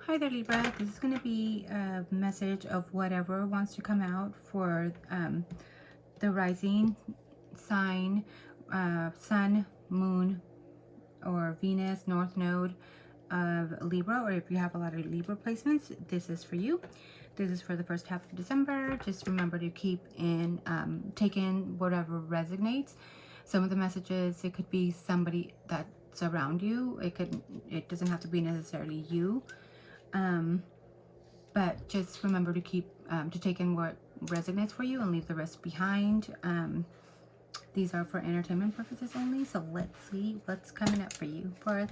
Hi there, Libra. This is going to be a message of whatever wants to come out for the rising sign, Sun, Moon, or Venus, North Node of Libra, or if you have a lot of Libra placements, this is for you. This is for the first half of December. Just remember to keep in, take in whatever resonates. Some of the messages, it could be somebody that's around you. It doesn't have to be necessarily you. But just remember to keep, to take in what resonates for you and leave the rest behind. These are for entertainment purposes only. So let's see what's coming up for you for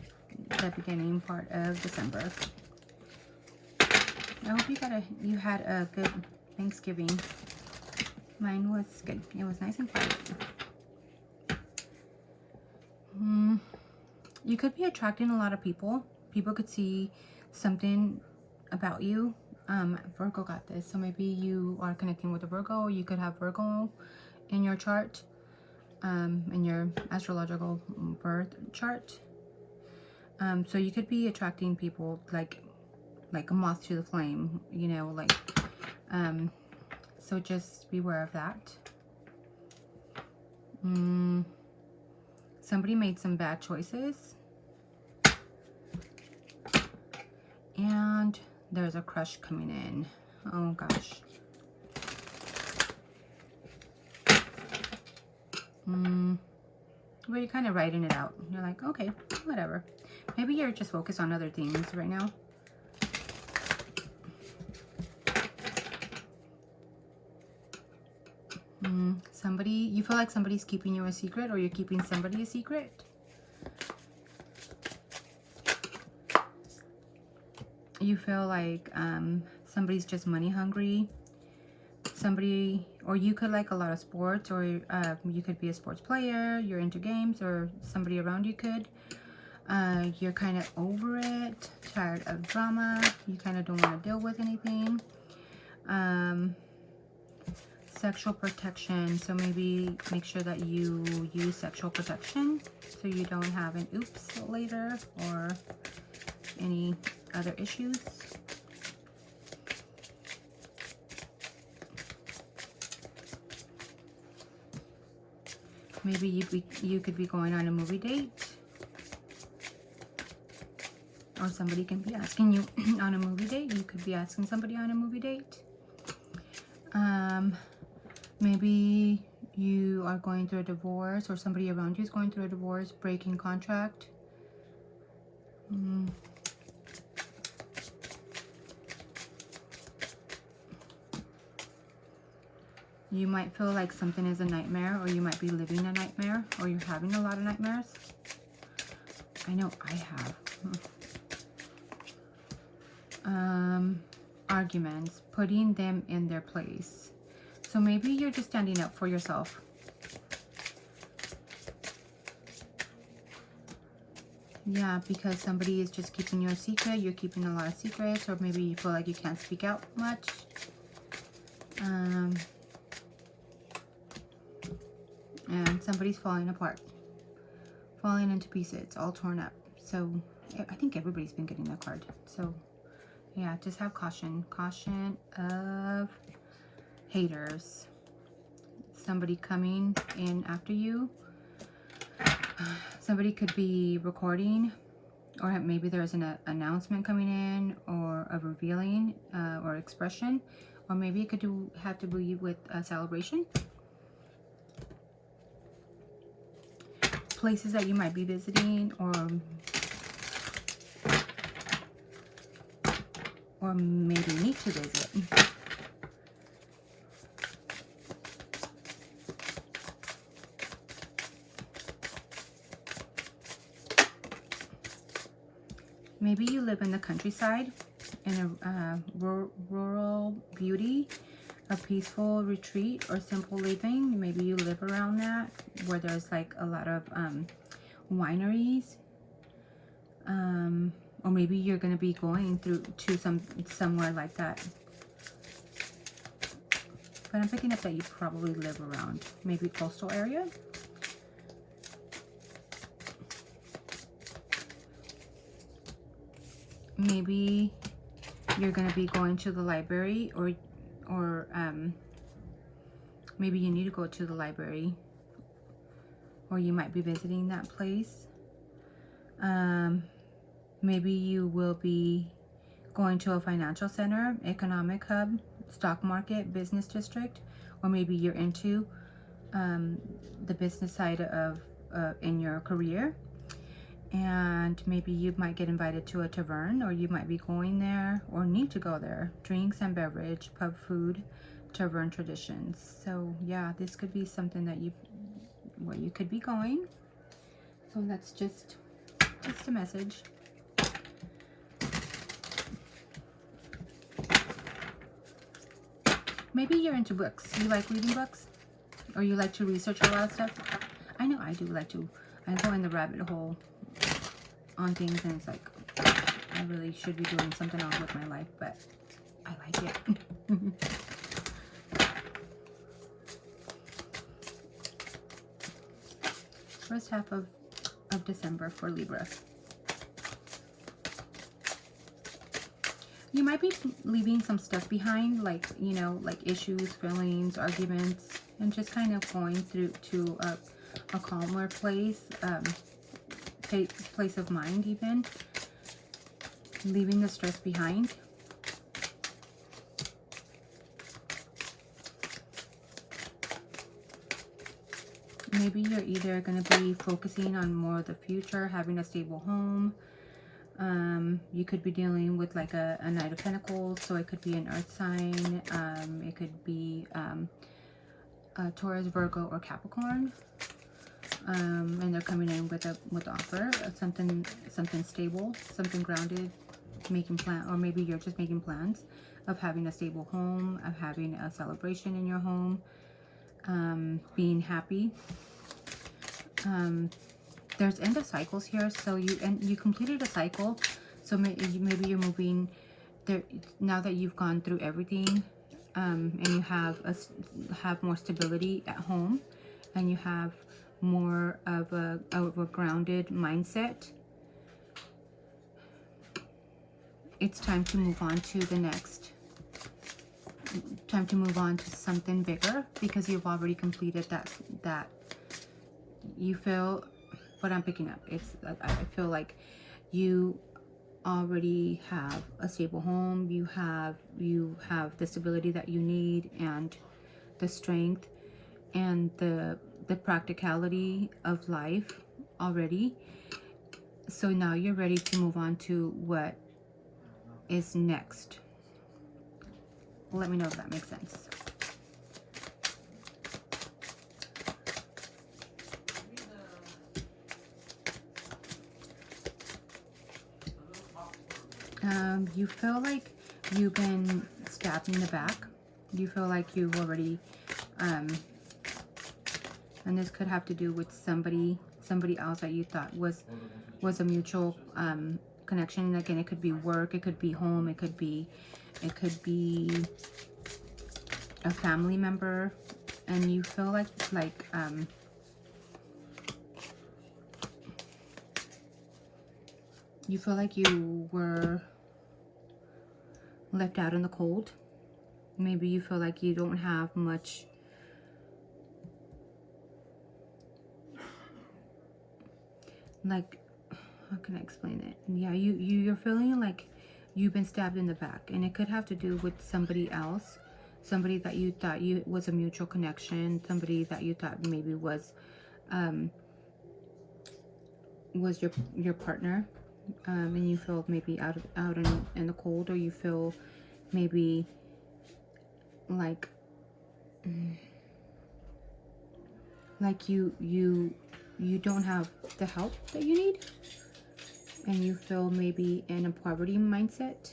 the beginning part of December. I hope you had a good Thanksgiving. Mine was good. It was nice and quiet. You could be attracting a lot of people. People could see something about you. Virgo got this. So maybe you are connecting with a Virgo, or you could have Virgo in your chart, in your astrological birth chart. So you could be attracting people like a moth to the flame, you know, like, so just beware of that. Somebody made some bad choices. And there's a crush coming in. Oh gosh. Well, you're kind of writing it out. You're like, okay, whatever. Maybe you're just focused on other things right now. You feel like somebody's keeping you a secret, or you're keeping somebody a secret. You feel like somebody's just money hungry. Somebody, or you could like a lot of sports, or you could be a sports player, you're into games, or somebody around you could. You're kind of over it, tired of drama, you kind of don't want to deal with anything. Sexual protection, so maybe make sure that you use sexual protection so you don't have an oops later or any other issues. Maybe you could be going on a movie date, or somebody can be asking you on a movie date. You could be asking somebody on a movie date. Maybe you are going through a divorce, or somebody around you is going through a divorce, breaking contract. You might feel like something is a nightmare, or you might be living a nightmare, or you're having a lot of nightmares. I know I have. Arguments, putting them in their place. So maybe you're just standing up for yourself. Yeah, because somebody is just keeping you a secret. You're keeping a lot of secrets, or maybe you feel like you can't speak out much. And somebody's falling apart, falling into pieces, all torn up. So I think everybody's been getting that card. So yeah, just have caution. Caution of haters. Somebody coming in after you. Somebody could be recording, or maybe there's an announcement coming in, or a revealing or expression, or maybe it could have to be with a celebration. Places that you might be visiting, or maybe need to visit. Maybe you live in the countryside, in a rural beauty, a peaceful retreat, or simple living. Maybe you live around that, where there's like a lot of wineries. Or maybe you're going to be going to somewhere like that. But I'm picking up that you probably live around maybe coastal area. Maybe you're going to be going to the library, or maybe you need to go to the library, or you might be visiting that place. Maybe you will be going to a financial center, economic hub, stock market, business district, or maybe you're into the business side of in your career, and maybe you might get invited to a tavern, or you might be going there or need to go there. Drinks and beverage, pub food, tavern traditions. So yeah, this could be something that where you could be going. So that's just a message. Maybe you're into books. You like reading books? Or you like to research a lot of stuff? I know I do like to. I go in the rabbit hole on things, and it's like, I really should be doing something else with my life, but I like it. First half of December for Libra. You might be leaving some stuff behind, like, you know, like issues, feelings, arguments, and just kind of going through to a calmer place, place of mind, even. Leaving the stress behind. Maybe you're either going to be focusing on more of the future, having a stable home. You could be dealing with like a Knight of Pentacles, so it could be an earth sign. It could be a Taurus, Virgo, or Capricorn. And they're coming in with offer of something stable, something grounded, making plan, or maybe you're just making plans of having a stable home, of having a celebration in your home, being happy. There's end of cycles here, so you completed a cycle, so maybe you're moving there now that you've gone through everything, and you have more stability at home, and you have more of a grounded mindset. It's time to move on to the next. Time to move on to something bigger, because you've already completed that. You feel what I'm picking up. I feel like you already have a stable home. You have the stability that you need, and the strength, and the practicality of life already. So now you're ready to move on to what is next. Let me know if that makes sense. You feel like you've been stabbed in the back. You feel like you've already, and this could have to do with somebody else that you thought was a mutual connection. And again, it could be work, it could be home, it could be a family member, and you feel like you feel like you were left out in the cold. Maybe you feel like you don't have much like, how can I explain it? Yeah, you're feeling like you've been stabbed in the back, and it could have to do with somebody else, somebody that you thought was a mutual connection, somebody that you thought maybe was your partner, and you feel maybe out in the cold, or you feel maybe like you don't have the help that you need, and you feel maybe in a poverty mindset.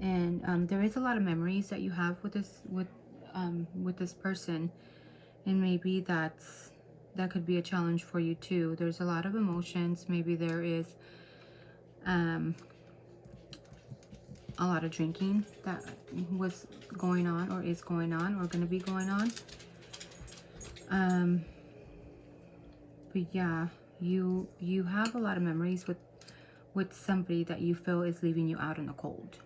And there is a lot of memories that you have with this person, and maybe that could be a challenge for you too. There's a lot of emotions. Maybe there is a lot of drinking that was going on, or is going on, or going to be going on. But yeah, you have a lot of memories with somebody that you feel is leaving you out in the cold.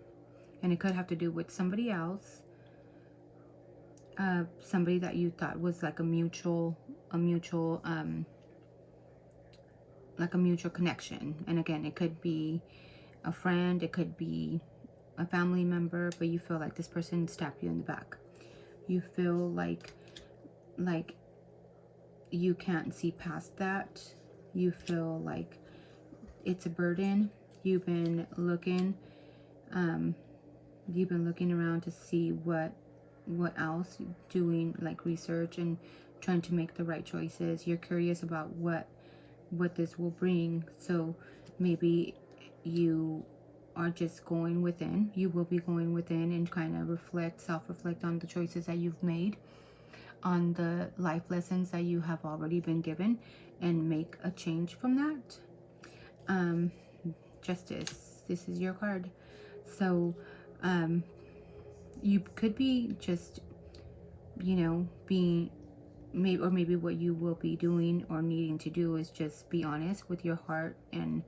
and it could have to do with somebody else, somebody that you thought was like a mutual connection. And again, it could be a friend, it could be a family member, but you feel like this person stabbed you in the back. You feel like you can't see past that. You feel like it's a burden. You've been looking around to see what else, doing like research and trying to make the right choices. You're curious about what this will bring. So maybe you are just going within. You will be going within and kind of self-reflect on the choices that you've made, on the life lessons that you have already been given, and make a change from that. Justice, this is your card. So you could be just, being, maybe what you will be doing or needing to do is just be honest with your heart. And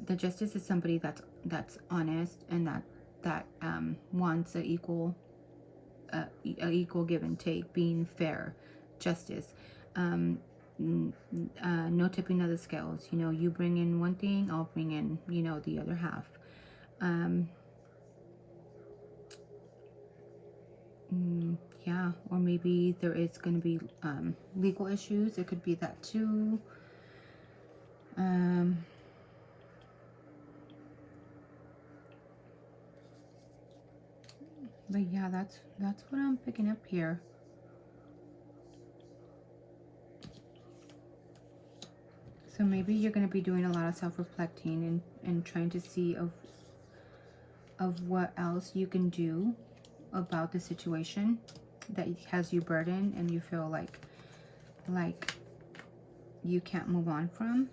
the Justice is somebody that's honest, and that wants an equal give and take, being fair, justice. No tipping of the scales. You bring in one thing, I'll bring in, the other half. Yeah, or maybe there is going to be legal issues. It could be that too. But yeah, that's what I'm picking up here. So maybe you're going to be doing a lot of self-reflecting and trying to see of what else you can do about the situation that has you burdened and you feel like you can't move on from.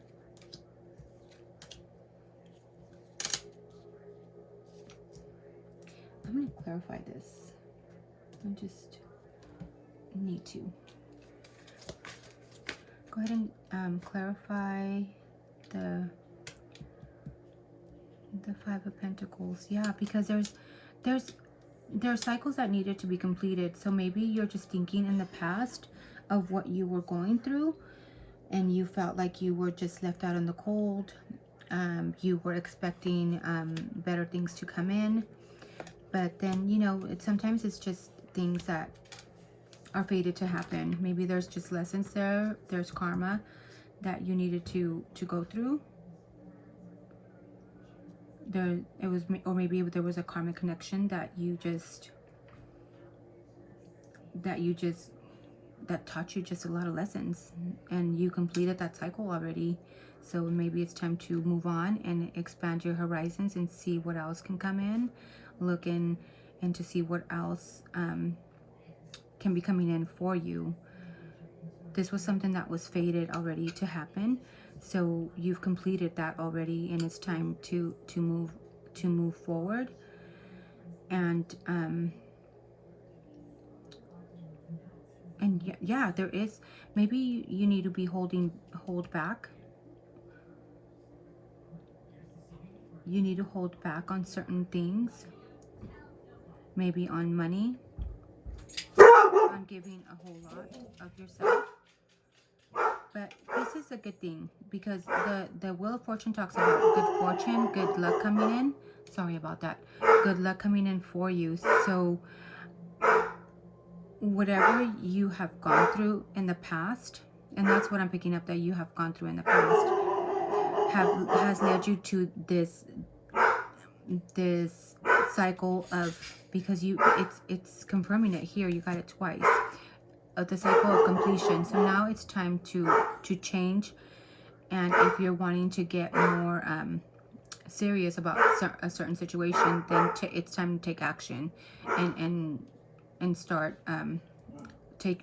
I'm going to clarify this. I just need to go ahead and clarify the Five of Pentacles. Yeah, because there are cycles that needed to be completed. So maybe you're just thinking in the past of what you were going through, and you felt like you were just left out in the cold. You were expecting better things to come in, but then sometimes it's just things that are fated to happen. Maybe there's just lessons there. There's karma that you needed to go through. Or maybe there was a karmic connection that taught you just a lot of lessons, and you completed that cycle already. So maybe it's time to move on and expand your horizons and see what else can come in. Look in and to see what else can be coming in for you. This was something that was fated already to happen. So you've completed that already, and it's time to move forward. And yeah, there is, maybe you need to be hold back. You need to hold back on certain things, maybe on money, on giving a whole lot of yourself. But this is a good thing, because the Wheel of Fortune talks about good fortune, good luck coming in. Sorry about that. Good luck coming in for you. So whatever you have gone through in the past, and that's what I'm picking up, that you have gone through in the past, has led you to this cycle of, because it's confirming it here, you got it twice, of the cycle of completion. So now it's time to change. And if you're wanting to get more serious about a certain situation, then it's time to take action and start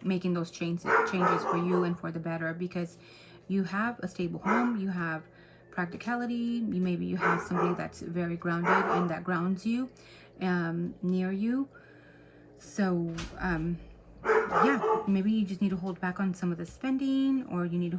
making those changes for you and for the better, because you have a stable home, you have practicality, maybe you have somebody that's very grounded and that grounds you near you. So yeah, maybe you just need to hold back on some of the spending, or you need to